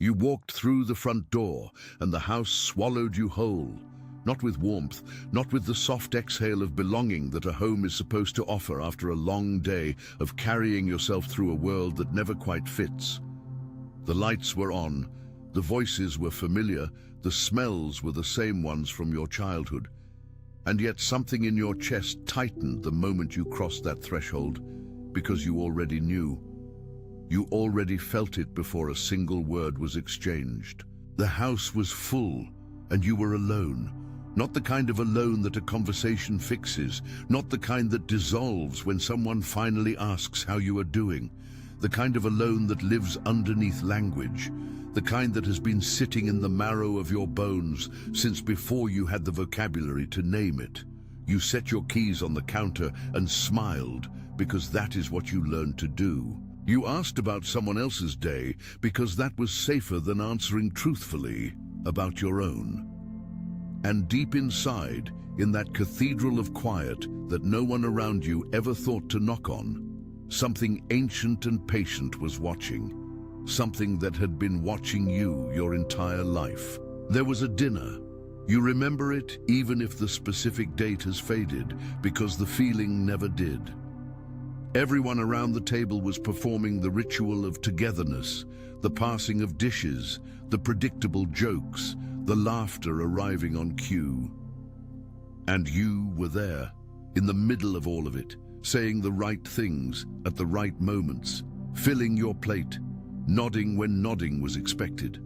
You walked through the front door, and the house swallowed you whole. Not with warmth, not with the soft exhale of belonging that a home is supposed to offer after a long day of carrying yourself through a world that never quite fits. The lights were on, the voices were familiar, the smells were the same ones from your childhood. And yet something in your chest tightened the moment you crossed that threshold, because you already knew. You already felt it before a single word was exchanged. The house was full, and you were alone. Not the kind of alone that a conversation fixes, not the kind that dissolves when someone finally asks how you are doing. The kind of alone that lives underneath language. The kind that has been sitting in the marrow of your bones since before you had the vocabulary to name it. You set your keys on the counter and smiled because that is what you learned to do. You asked about someone else's day because that was safer than answering truthfully about your own. And deep inside, in that cathedral of quiet that no one around you ever thought to knock on, something ancient and patient was watching. Something that had been watching you your entire life. There was a dinner. You remember it even if the specific date has faded, because the feeling never did. Everyone around the table was performing the ritual of togetherness, the passing of dishes, the predictable jokes, the laughter arriving on cue. And you were there, in the middle of all of it, saying the right things at the right moments, filling your plate, nodding when nodding was expected.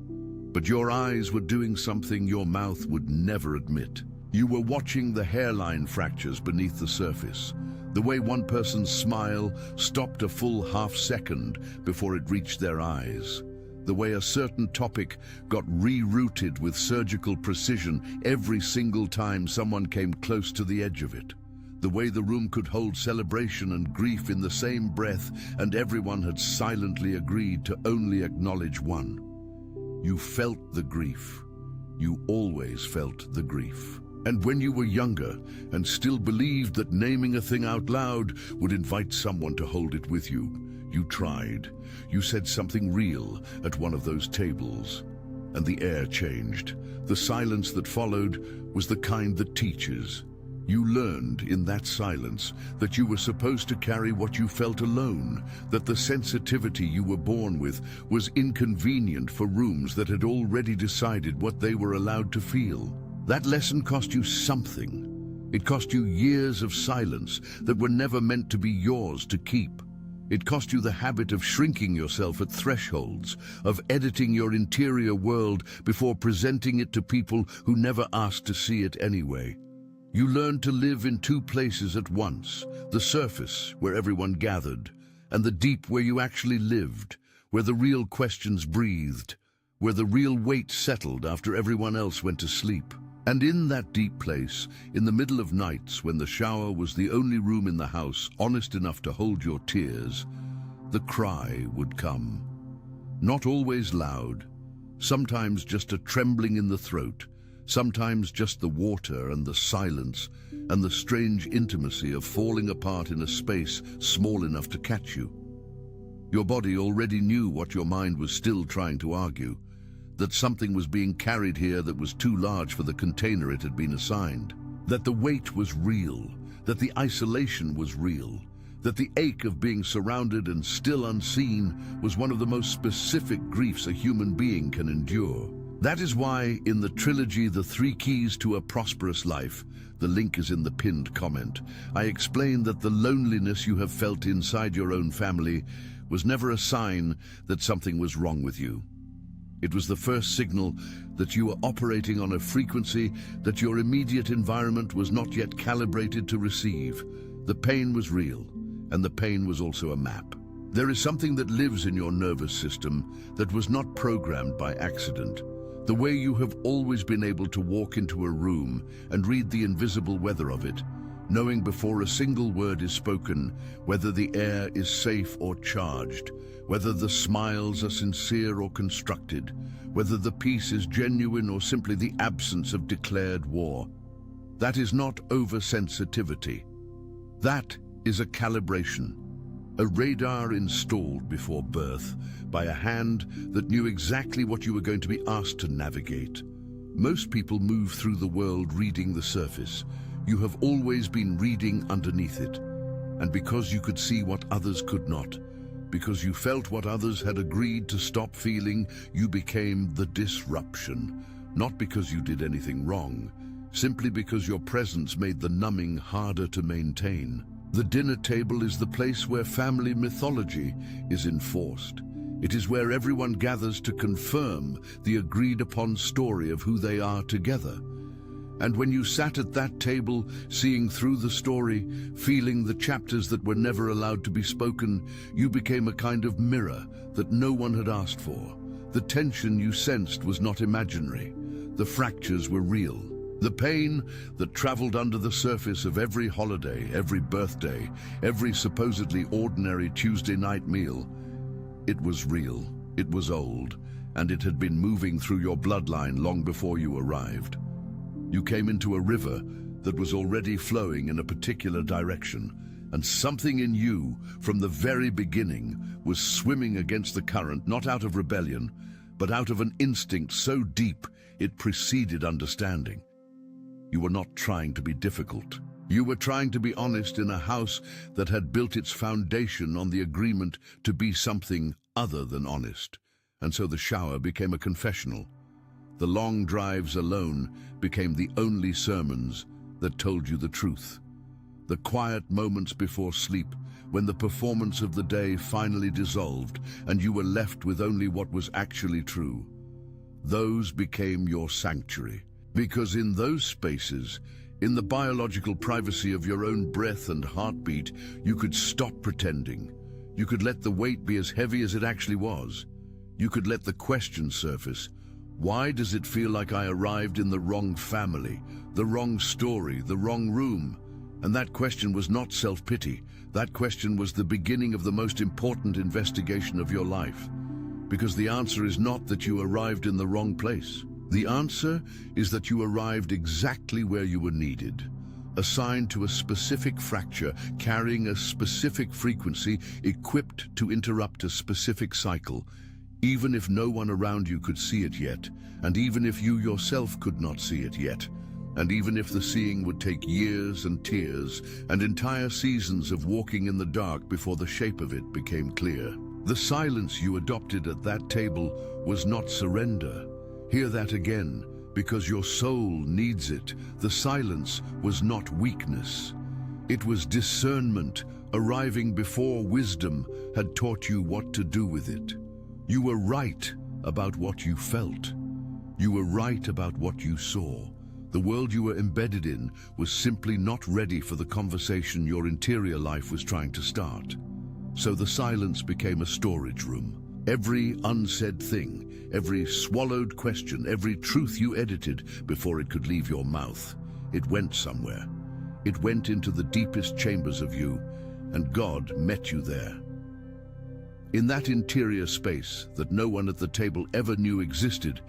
But your eyes were doing something your mouth would never admit. You were watching the hairline fractures beneath the surface, the way one person's smile stopped a full half second before it reached their eyes, the way a certain topic got rerouted with surgical precision every single time someone came close to the edge of it. The way the room could hold celebration and grief in the same breath, and everyone had silently agreed to only acknowledge one. You felt the grief. You always felt the grief. And when you were younger and still believed that naming a thing out loud would invite someone to hold it with you, you tried. You said something real at one of those tables, and the air changed. The silence that followed was the kind that teaches. You learned in that silence that you were supposed to carry what you felt alone, that the sensitivity you were born with was inconvenient for rooms that had already decided what they were allowed to feel. That lesson cost you something. It cost you years of silence that were never meant to be yours to keep. It cost you the habit of shrinking yourself at thresholds, of editing your interior world before presenting it to people who never asked to see it anyway. You learned to live in two places at once, the surface where everyone gathered, and the deep where you actually lived, where the real questions breathed, where the real weight settled after everyone else went to sleep. And in that deep place, in the middle of nights when the shower was the only room in the house honest enough to hold your tears, the cry would come. Not always loud, sometimes just a trembling in the throat, sometimes just the water and the silence and the strange intimacy of falling apart in a space small enough to catch you. Your body already knew what your mind was still trying to argue, that something was being carried here that was too large for the container it had been assigned, that the weight was real, that the isolation was real, that the ache of being surrounded and still unseen was one of the most specific griefs a human being can endure. That is why, in the trilogy The 3 Keys to a Prosperous Life, the link is in the pinned comment, I explain that the loneliness you have felt inside your own family was never a sign that something was wrong with you. It was the first signal that you were operating on a frequency that your immediate environment was not yet calibrated to receive. The pain was real, and the pain was also a map. There is something that lives in your nervous system that was not programmed by accident. The way you have always been able to walk into a room and read the invisible weather of it, knowing before a single word is spoken whether the air is safe or charged, whether the smiles are sincere or constructed, whether the peace is genuine or simply the absence of declared war. That is not oversensitivity. That is a calibration. A radar installed before birth by a hand that knew exactly what you were going to be asked to navigate. Most people move through the world reading the surface. You have always been reading underneath it. And because you could see what others could not, because you felt what others had agreed to stop feeling, you became the disruption. Not because you did anything wrong, simply because your presence made the numbing harder to maintain. The dinner table is the place where family mythology is enforced. It is where everyone gathers to confirm the agreed-upon story of who they are together. And when you sat at that table, seeing through the story, feeling the chapters that were never allowed to be spoken, you became a kind of mirror that no one had asked for. The tension you sensed was not imaginary. The fractures were real. The pain that traveled under the surface of every holiday, every birthday, every supposedly ordinary Tuesday night meal, it was real, it was old, and it had been moving through your bloodline long before you arrived. You came into a river that was already flowing in a particular direction, and something in you, from the very beginning, was swimming against the current, not out of rebellion, but out of an instinct so deep it preceded understanding. You were not trying to be difficult. You were trying to be honest in a house that had built its foundation on the agreement to be something other than honest. And so the shower became a confessional. The long drives alone became the only sermons that told you the truth. The quiet moments before sleep, when the performance of the day finally dissolved and you were left with only what was actually true, those became your sanctuary. Because in those spaces, in the biological privacy of your own breath and heartbeat, you could stop pretending. You could let the weight be as heavy as it actually was. You could let the question surface. Why does it feel like I arrived in the wrong family, the wrong story, the wrong room? And that question was not self-pity. That question was the beginning of the most important investigation of your life. Because the answer is not that you arrived in the wrong place. The answer is that you arrived exactly where you were needed, assigned to a specific fracture, carrying a specific frequency, equipped to interrupt a specific cycle, even if no one around you could see it yet, and even if you yourself could not see it yet, and even if the seeing would take years and tears and entire seasons of walking in the dark before the shape of it became clear. The silence you adopted at that table was not surrender. Hear that again, because your soul needs it. The silence was not weakness. It was discernment, arriving before wisdom had taught you what to do with it. You were right about what you felt. You were right about what you saw. The world you were embedded in was simply not ready for the conversation your interior life was trying to start. So the silence became a storage room. Every unsaid thing, every swallowed question, every truth you edited before it could leave your mouth, it went somewhere. It went into the deepest chambers of you, and God met you there. In that interior space that no one at the table ever knew existed,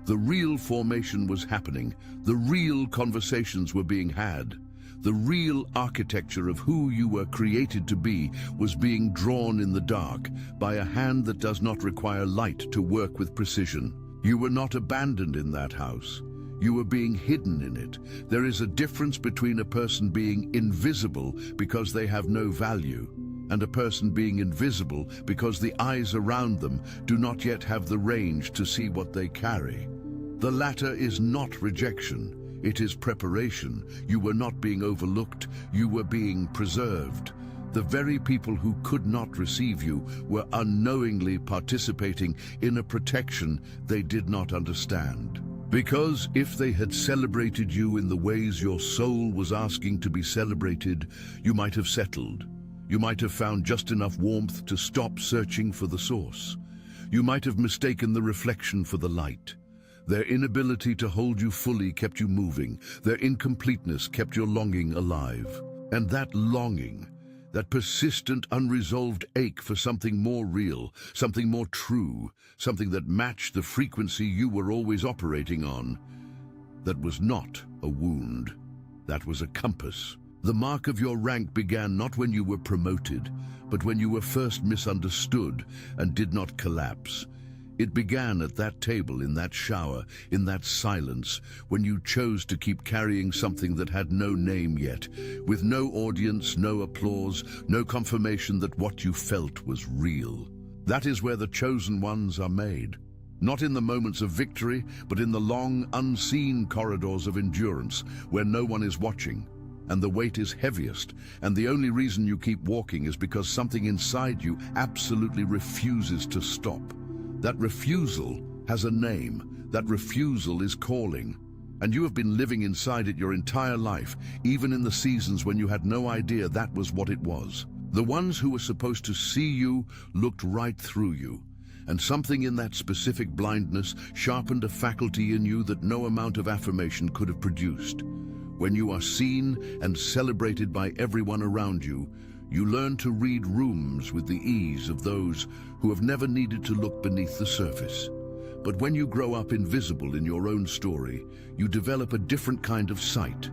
the real formation was happening, the real conversations were being had. The real architecture of who you were created to be was being drawn in the dark by a hand that does not require light to work with precision. You were not abandoned in that house. You were being hidden in it. There is a difference between a person being invisible because they have no value, and a person being invisible because the eyes around them do not yet have the range to see what they carry. The latter is not rejection. It is preparation. You were not being overlooked, you were being preserved. The very people who could not receive you were unknowingly participating in a protection they did not understand. Because if they had celebrated you in the ways your soul was asking to be celebrated, you might have settled. You might have found just enough warmth to stop searching for the source. You might have mistaken the reflection for the light. Their inability to hold you fully kept you moving. Their incompleteness kept your longing alive. And that longing, that persistent, unresolved ache for something more real, something more true, something that matched the frequency you were always operating on, that was not a wound. That was a compass. The mark of your rank began not when you were promoted, but when you were first misunderstood and did not collapse. It began at that table, in that shower, in that silence, when you chose to keep carrying something that had no name yet, with no audience, no applause, no confirmation that what you felt was real. That is where the chosen ones are made. Not in the moments of victory, but in the long, unseen corridors of endurance, where no one is watching, and the weight is heaviest, and the only reason you keep walking is because something inside you absolutely refuses to stop. That refusal has a name. That refusal is calling. And you have been living inside it your entire life, even in the seasons when you had no idea that was what it was. The ones who were supposed to see you looked right through you. And something in that specific blindness sharpened a faculty in you that no amount of affirmation could have produced. When you are seen and celebrated by everyone around you, you learn to read rooms with the ease of those who have never needed to look beneath the surface. But when you grow up invisible in your own story, you develop a different kind of sight.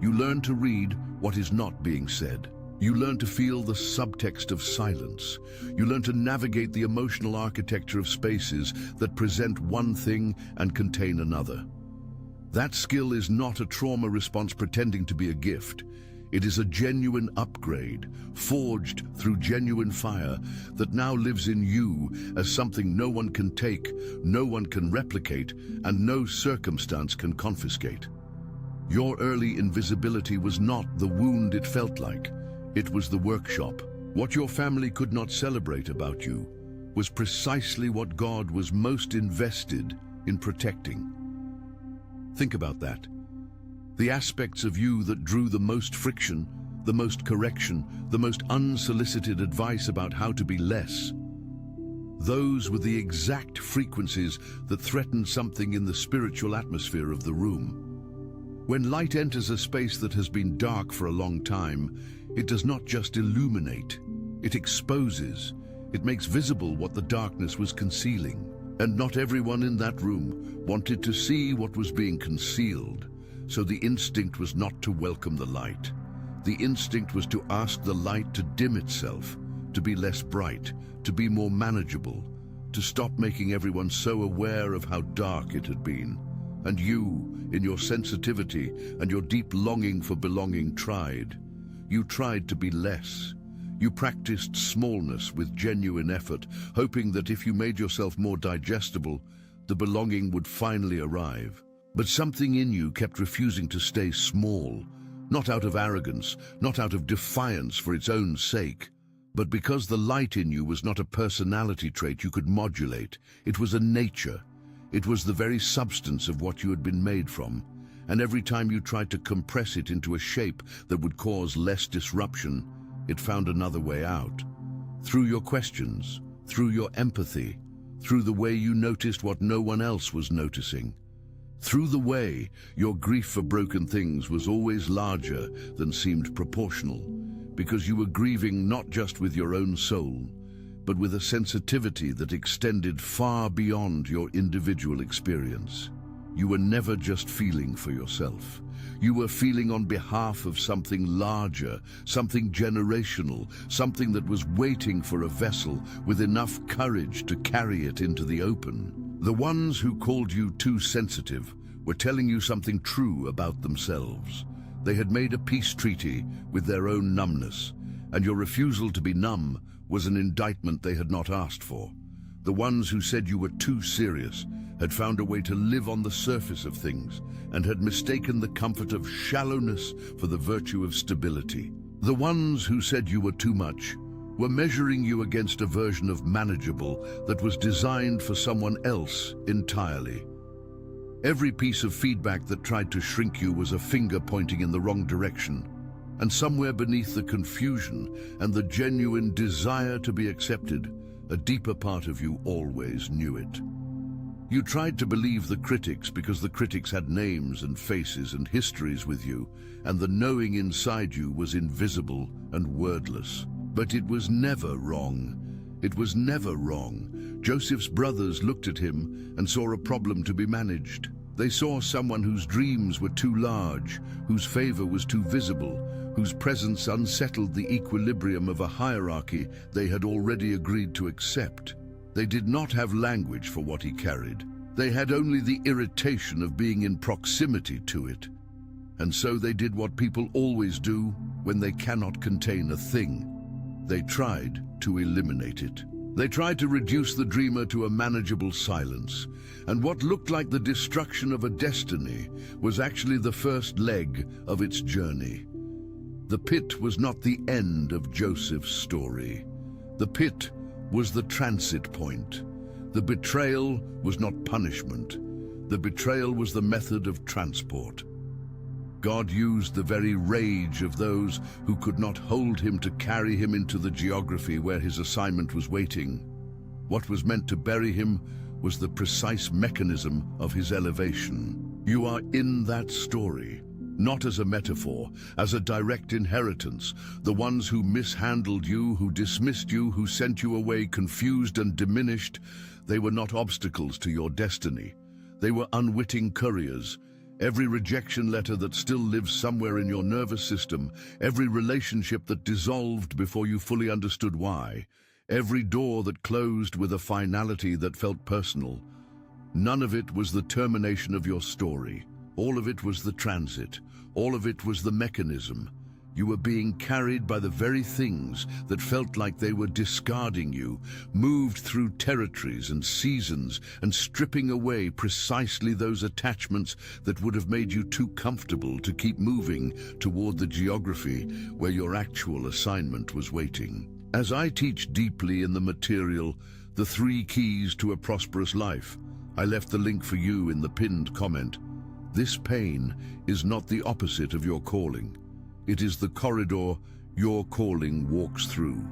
You learn to read what is not being said. You learn to feel the subtext of silence. You learn to navigate the emotional architecture of spaces that present one thing and contain another. That skill is not a trauma response pretending to be a gift. It is a genuine upgrade, forged through genuine fire, that now lives in you as something no one can take, no one can replicate, and no circumstance can confiscate. Your early invisibility was not the wound it felt like. It was the workshop. What your family could not celebrate about you was precisely what God was most invested in protecting. Think about that. The aspects of you that drew the most friction, the most correction, the most unsolicited advice about how to be less. Those were the exact frequencies that threatened something in the spiritual atmosphere of the room. When light enters a space that has been dark for a long time, it does not just illuminate, it exposes. It makes visible what the darkness was concealing. And not everyone in that room wanted to see what was being concealed. So the instinct was not to welcome the light. The instinct was to ask the light to dim itself, to be less bright, to be more manageable, to stop making everyone so aware of how dark it had been. And you, in your sensitivity and your deep longing for belonging, tried. You tried to be less. You practiced smallness with genuine effort, hoping that if you made yourself more digestible, the belonging would finally arrive. But something in you kept refusing to stay small, not out of arrogance, not out of defiance for its own sake, but because the light in you was not a personality trait you could modulate. It was a nature. It was the very substance of what you had been made from. And every time you tried to compress it into a shape that would cause less disruption, it found another way out. Through your questions, through your empathy, through the way you noticed what no one else was noticing. Through the way your grief for broken things was always larger than seemed proportional, because you were grieving not just with your own soul, but with a sensitivity that extended far beyond your individual experience. You were never just feeling for yourself. You were feeling on behalf of something larger, something generational, something that was waiting for a vessel with enough courage to carry it into the open. The ones who called you too sensitive were telling you something true about themselves. They had made a peace treaty with their own numbness, and your refusal to be numb was an indictment they had not asked for. The ones who said you were too serious had found a way to live on the surface of things and had mistaken the comfort of shallowness for the virtue of stability. The ones who said you were too much were measuring you against a version of manageable that was designed for someone else entirely. Every piece of feedback that tried to shrink you was a finger pointing in the wrong direction, and somewhere beneath the confusion and the genuine desire to be accepted, a deeper part of you always knew it. You tried to believe the critics because the critics had names and faces and histories with you, and the knowing inside you was invisible and wordless. But it was never wrong. It was never wrong. Joseph's brothers looked at him and saw a problem to be managed. They saw someone whose dreams were too large, whose favor was too visible, whose presence unsettled the equilibrium of a hierarchy they had already agreed to accept. They did not have language for what he carried. They had only the irritation of being in proximity to it. And so they did what people always do when they cannot contain a thing. They tried to eliminate it. They tried to reduce the dreamer to a manageable silence, and what looked like the destruction of a destiny was actually the first leg of its journey. The pit was not the end of Joseph's story. The pit was the transit point. The betrayal was not punishment. The betrayal was the method of transport. God used the very rage of those who could not hold him to carry him into the geography where his assignment was waiting. What was meant to bury him was the precise mechanism of his elevation. You are in that story, not as a metaphor, as a direct inheritance. The ones who mishandled you, who dismissed you, who sent you away confused and diminished, they were not obstacles to your destiny. They were unwitting couriers. Every rejection letter that still lives somewhere in your nervous system, every relationship that dissolved before you fully understood why, every door that closed with a finality that felt personal, none of it was the termination of your story. All of it was the transit. All of it was the mechanism. You were being carried by the very things that felt like they were discarding you, moved through territories and seasons and stripping away precisely those attachments that would have made you too comfortable to keep moving toward the geography where your actual assignment was waiting. As I teach deeply in the material, The 3 Keys to a Prosperous Life, I left the link for you in the pinned comment. This pain is not the opposite of your calling. It is the corridor your calling walks through.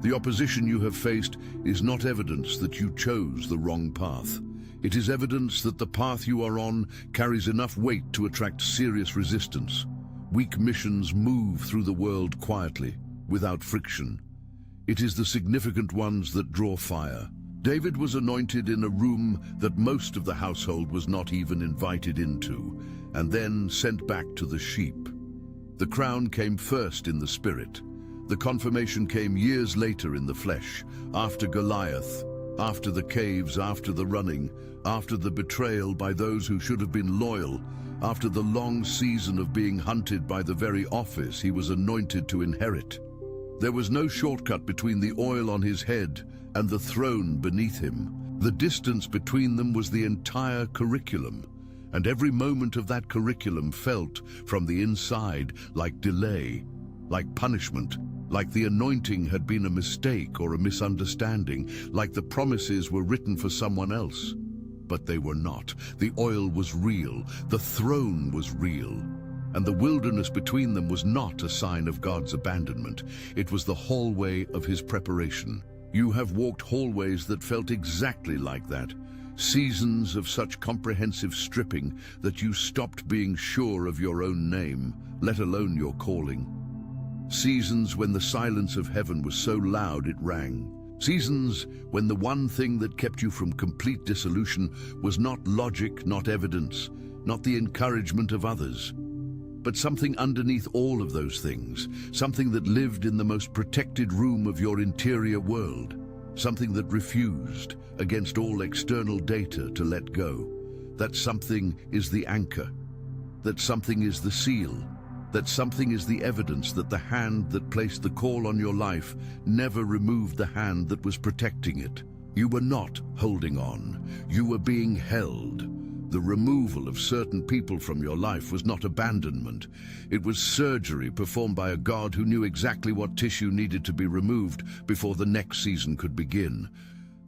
The opposition you have faced is not evidence that you chose the wrong path. It is evidence that the path you are on carries enough weight to attract serious resistance. Weak missions move through the world quietly, without friction. It is the significant ones that draw fire. David was anointed in a room that most of the household was not even invited into, and then sent back to the sheep. The crown came first in the spirit. The confirmation came years later in the flesh, after Goliath, after the caves, after the running, after the betrayal by those who should have been loyal, after the long season of being hunted by the very office he was anointed to inherit. There was no shortcut between the oil on his head and the throne beneath him. The distance between them was the entire curriculum. And every moment of that curriculum felt, from the inside, like delay, like punishment, like the anointing had been a mistake or a misunderstanding, like the promises were written for someone else. But they were not. The oil was real, the throne was real, and the wilderness between them was not a sign of God's abandonment. It was the hallway of his preparation. You have walked hallways that felt exactly like that. Seasons of such comprehensive stripping that you stopped being sure of your own name, let alone your calling. Seasons when the silence of heaven was so loud it rang. Seasons when the one thing that kept you from complete dissolution was not logic, not evidence, not the encouragement of others, but something underneath all of those things, something that lived in the most protected room of your interior world. Something that refused, against all external data, to let go. That something is the anchor. That something is the seal. That something is the evidence that the hand that placed the call on your life never removed the hand that was protecting it. You were not holding on. You were being held. The removal of certain people from your life was not abandonment. It was surgery performed by a God who knew exactly what tissue needed to be removed before the next season could begin.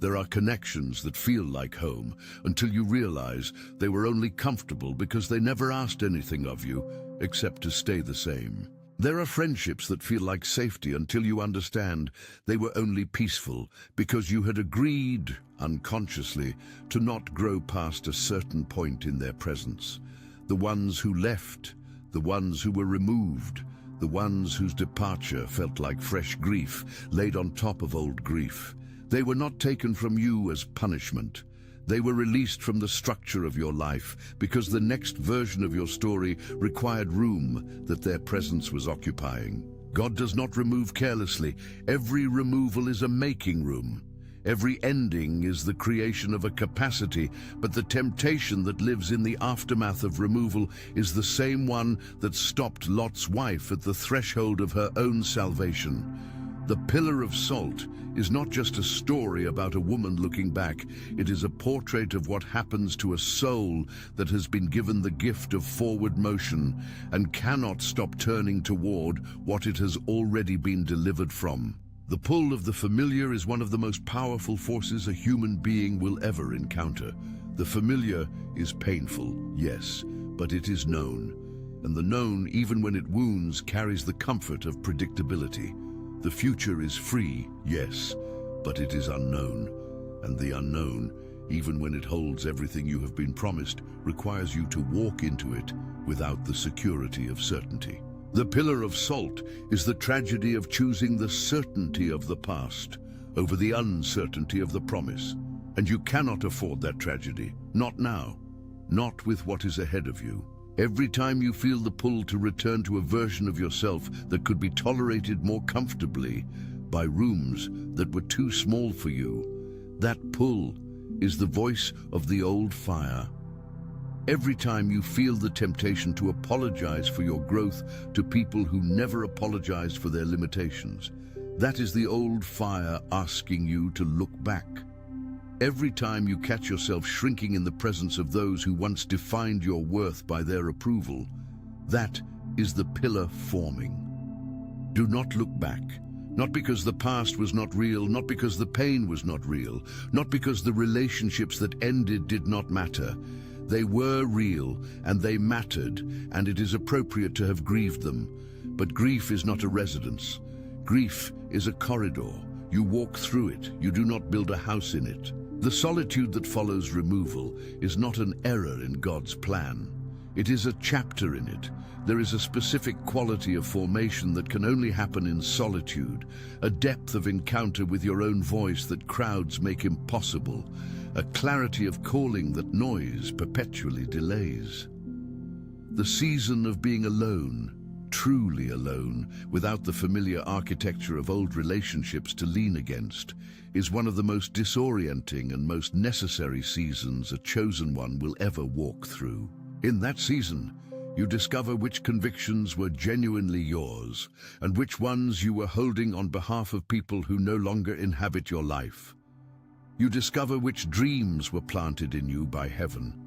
There are connections that feel like home until you realize they were only comfortable because they never asked anything of you except to stay the same. There are friendships that feel like safety until you understand they were only peaceful because you had agreed, unconsciously, to not grow past a certain point in their presence. The ones who left, the ones who were removed, the ones whose departure felt like fresh grief laid on top of old grief. They were not taken from you as punishment. They were released from the structure of your life because the next version of your story required room that their presence was occupying. God does not remove carelessly. Every removal is a making room. Every ending is the creation of a capacity, but the temptation that lives in the aftermath of removal is the same one that stopped Lot's wife at the threshold of her own salvation. The pillar of salt is not just a story about a woman looking back. It is a portrait of what happens to a soul that has been given the gift of forward motion and cannot stop turning toward what it has already been delivered from. The pull of the familiar is one of the most powerful forces a human being will ever encounter. The familiar is painful, yes, but it is known. And the known, even when it wounds, carries the comfort of predictability. The future is free, yes, but it is unknown. And the unknown, even when it holds everything you have been promised, requires you to walk into it without the security of certainty. The pillar of salt is the tragedy of choosing the certainty of the past over the uncertainty of the promise. And you cannot afford that tragedy. Not now. Not with what is ahead of you. Every time you feel the pull to return to a version of yourself that could be tolerated more comfortably by rooms that were too small for you, that pull is the voice of the old fire. Every time you feel the temptation to apologize for your growth to people who never apologized for their limitations, that is the old fire asking you to look back. Every time you catch yourself shrinking in the presence of those who once defined your worth by their approval, that is the pillar forming. Do not look back. Not because the past was not real, not because the pain was not real, not because the relationships that ended did not matter. They were real and they mattered, and it is appropriate to have grieved them. But grief is not a residence. Grief is a corridor. You walk through it. You do not build a house in it. The solitude that follows removal is not an error in God's plan. It is a chapter in it. There is a specific quality of formation that can only happen in solitude, a depth of encounter with your own voice that crowds make impossible, a clarity of calling that noise perpetually delays. The season of being alone, truly alone, without the familiar architecture of old relationships to lean against, is one of the most disorienting and most necessary seasons a chosen one will ever walk through. In that season, you discover which convictions were genuinely yours and which ones you were holding on behalf of people who no longer inhabit your life. You discover which dreams were planted in you by heaven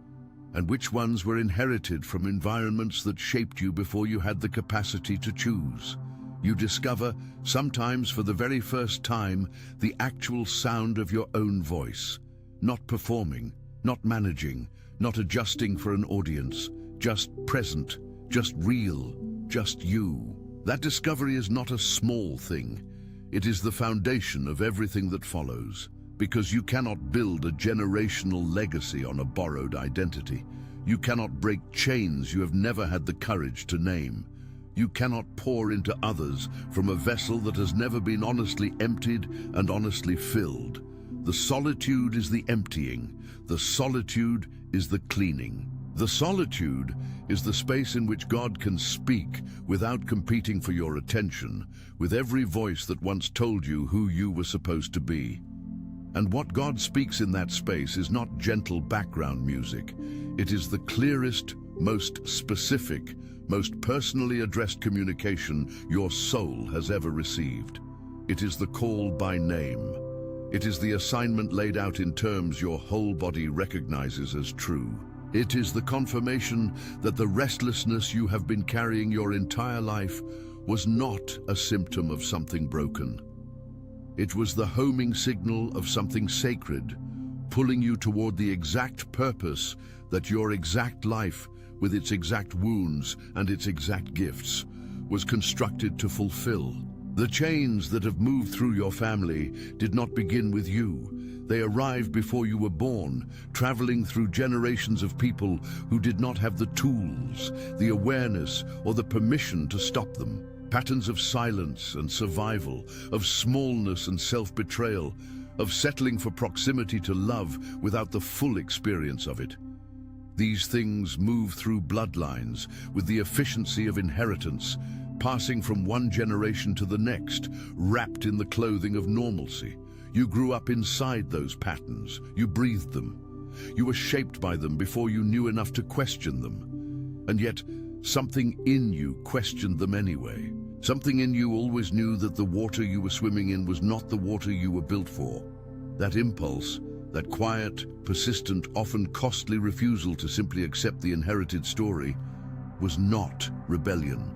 and which ones were inherited from environments that shaped you before you had the capacity to choose. You discover, sometimes for the very first time, the actual sound of your own voice, not performing, not managing, not adjusting for an audience, just present, just real, just you. That discovery is not a small thing. It is the foundation of everything that follows, because you cannot build a generational legacy on a borrowed identity. You cannot break chains you have never had the courage to name. You cannot pour into others from a vessel that has never been honestly emptied and honestly filled. The solitude is the emptying. The solitude is the cleaning. The solitude is the space in which God can speak without competing for your attention, with every voice that once told you who you were supposed to be. And what God speaks in that space is not gentle background music. It is the clearest, most specific, most personally addressed communication your soul has ever received. It is the call by name. It is the assignment laid out in terms your whole body recognizes as true. It is the confirmation that the restlessness you have been carrying your entire life was not a symptom of something broken. It was the homing signal of something sacred, pulling you toward the exact purpose that your exact life, with its exact wounds and its exact gifts, was constructed to fulfill. The chains that have moved through your family did not begin with you. They arrived before you were born, traveling through generations of people who did not have the tools, the awareness, or the permission to stop them. Patterns of silence and survival, of smallness and self-betrayal, of settling for proximity to love without the full experience of it. These things move through bloodlines with the efficiency of inheritance, passing from one generation to the next, wrapped in the clothing of normalcy. You grew up inside those patterns. You breathed them. You were shaped by them before you knew enough to question them. And yet, something in you questioned them anyway. Something in you always knew that the water you were swimming in was not the water you were built for. That impulse, that quiet, persistent, often costly refusal to simply accept the inherited story, was not rebellion.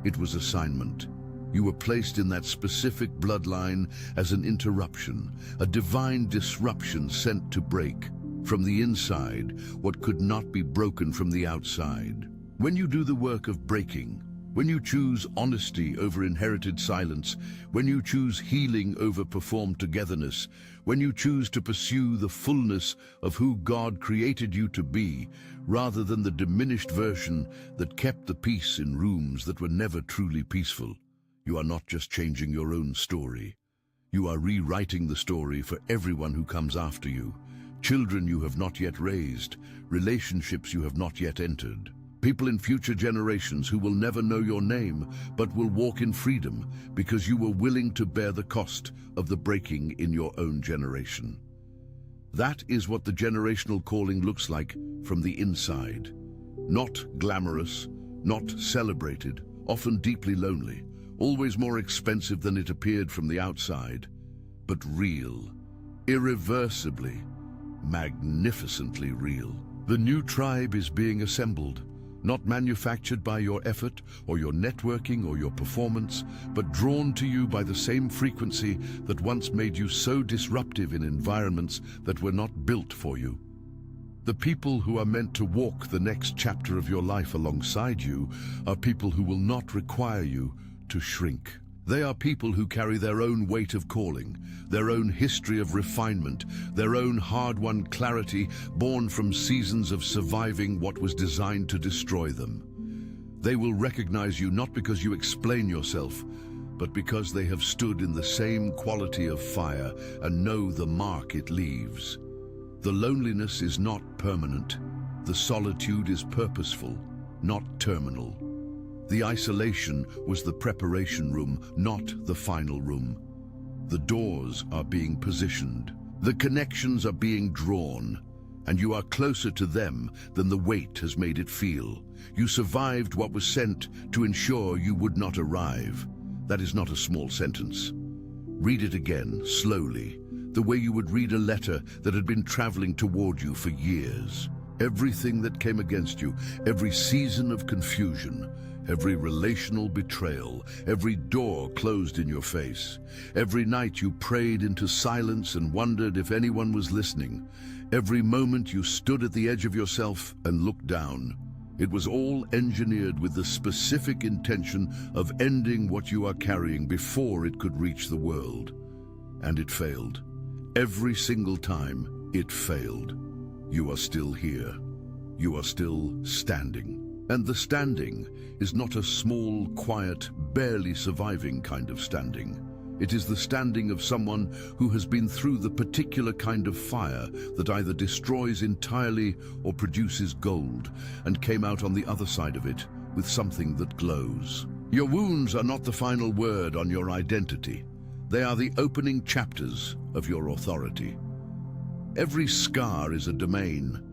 It was assignment. You were placed in that specific bloodline as an interruption, a divine disruption sent to break, from the inside, what could not be broken from the outside. When you do the work of breaking, when you choose honesty over inherited silence, when you choose healing over performed togetherness, when you choose to pursue the fullness of who God created you to be, rather than the diminished version that kept the peace in rooms that were never truly peaceful, you are not just changing your own story. You are rewriting the story for everyone who comes after you, children you have not yet raised, relationships you have not yet entered. People in future generations who will never know your name, but will walk in freedom because you were willing to bear the cost of the breaking in your own generation. That is what the generational calling looks like from the inside. Not glamorous, not celebrated, often deeply lonely, always more expensive than it appeared from the outside, but real, irreversibly, magnificently real. The new tribe is being assembled. Not manufactured by your effort or your networking or your performance, but drawn to you by the same frequency that once made you so disruptive in environments that were not built for you. The people who are meant to walk the next chapter of your life alongside you are people who will not require you to shrink. They are people who carry their own weight of calling, their own history of refinement, their own hard-won clarity born from seasons of surviving what was designed to destroy them. They will recognize you not because you explain yourself, but because they have stood in the same quality of fire and know the mark it leaves. The loneliness is not permanent. The solitude is purposeful, not terminal. The isolation was the preparation room, not the final room. The doors are being positioned. The connections are being drawn, and you are closer to them than the weight has made it feel. You survived what was sent to ensure you would not arrive. That is not a small sentence. Read it again, slowly, the way you would read a letter that had been traveling toward you for years. Everything that came against you, every season of confusion, every relational betrayal, every door closed in your face. Every night you prayed into silence and wondered if anyone was listening. Every moment you stood at the edge of yourself and looked down. It was all engineered with the specific intention of ending what you are carrying before it could reach the world. And it failed. Every single time, it failed. You are still here. You are still standing. And the standing is not a small, quiet, barely surviving kind of standing. It is the standing of someone who has been through the particular kind of fire that either destroys entirely or produces gold, and came out on the other side of it with something that glows. Your wounds are not the final word on your identity. They are the opening chapters of your authority. Every scar is a domain.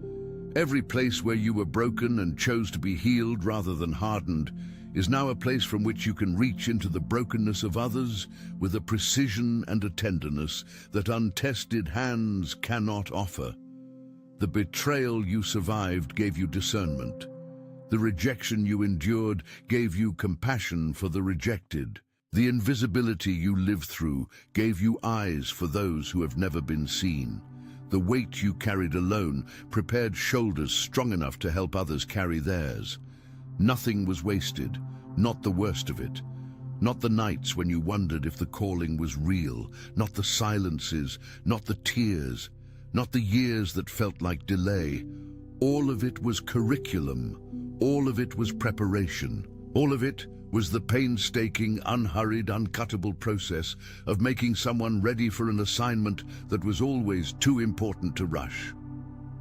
Every place where you were broken and chose to be healed rather than hardened is now a place from which you can reach into the brokenness of others with a precision and a tenderness that untested hands cannot offer. The betrayal you survived gave you discernment. The rejection you endured gave you compassion for the rejected. The invisibility you lived through gave you eyes for those who have never been seen. The weight you carried alone prepared shoulders strong enough to help others carry theirs. Nothing was wasted, not the worst of it. Not the nights when you wondered if the calling was real, not the silences, not the tears, not the years that felt like delay. All of it was curriculum. All of it was preparation. All of it was the painstaking, unhurried, uncuttable process of making someone ready for an assignment that was always too important to rush.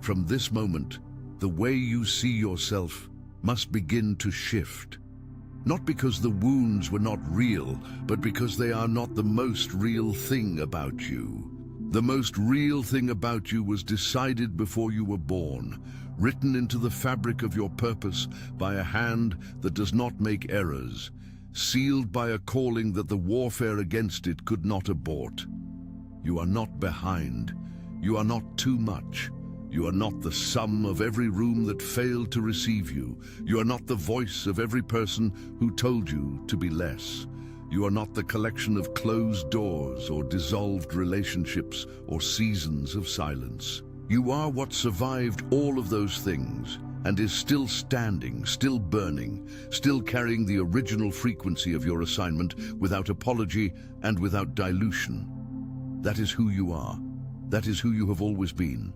From this moment, the way you see yourself must begin to shift. Not because the wounds were not real, but because they are not the most real thing about you. The most real thing about you was decided before you were born, written into the fabric of your purpose by a hand that does not make errors, sealed by a calling that the warfare against it could not abort. You are not behind. You are not too much. You are not the sum of every room that failed to receive you. You are not the voice of every person who told you to be less. You are not the collection of closed doors or dissolved relationships or seasons of silence. You are what survived all of those things and is still standing, still burning, still carrying the original frequency of your assignment without apology and without dilution. That is who you are. That is who you have always been.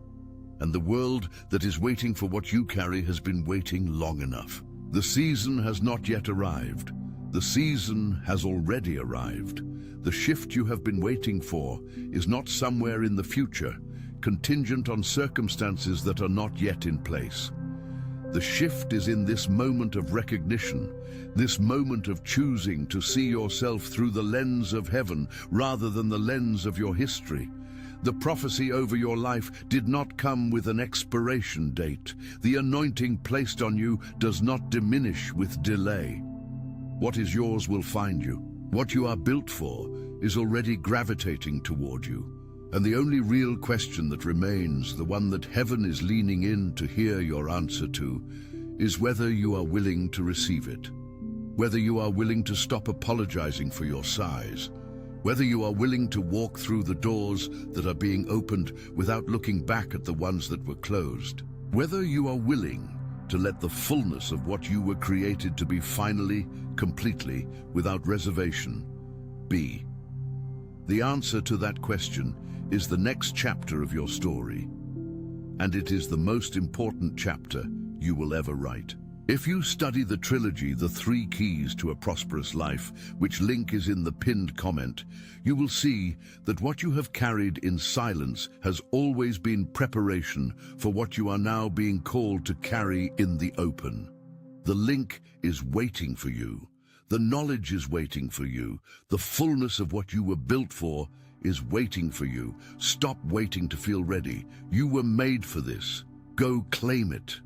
And the world that is waiting for what you carry has been waiting long enough. The season has not yet arrived. The season has already arrived. The shift you have been waiting for is not somewhere in the future, contingent on circumstances that are not yet in place. The shift is in this moment of recognition, this moment of choosing to see yourself through the lens of heaven rather than the lens of your history. The prophecy over your life did not come with an expiration date. The anointing placed on you does not diminish with delay. What is yours will find you. What you are built for is already gravitating toward you. And the only real question that remains, the one that heaven is leaning in to hear your answer to, is whether you are willing to receive it. Whether you are willing to stop apologizing for your size. Whether you are willing to walk through the doors that are being opened without looking back at the ones that were closed. Whether you are willing to let the fullness of what you were created to be finally, completely, without reservation, be. The answer to that question is the next chapter of your story, and it is the most important chapter you will ever write. If you study the trilogy, The 3 Keys to a Prosperous Life, which link is in the pinned comment, you will see that what you have carried in silence has always been preparation for what you are now being called to carry in the open. The link is waiting for you. The knowledge is waiting for you. The fullness of what you were built for is waiting for you. Stop waiting to feel ready. You were made for this. Go claim it.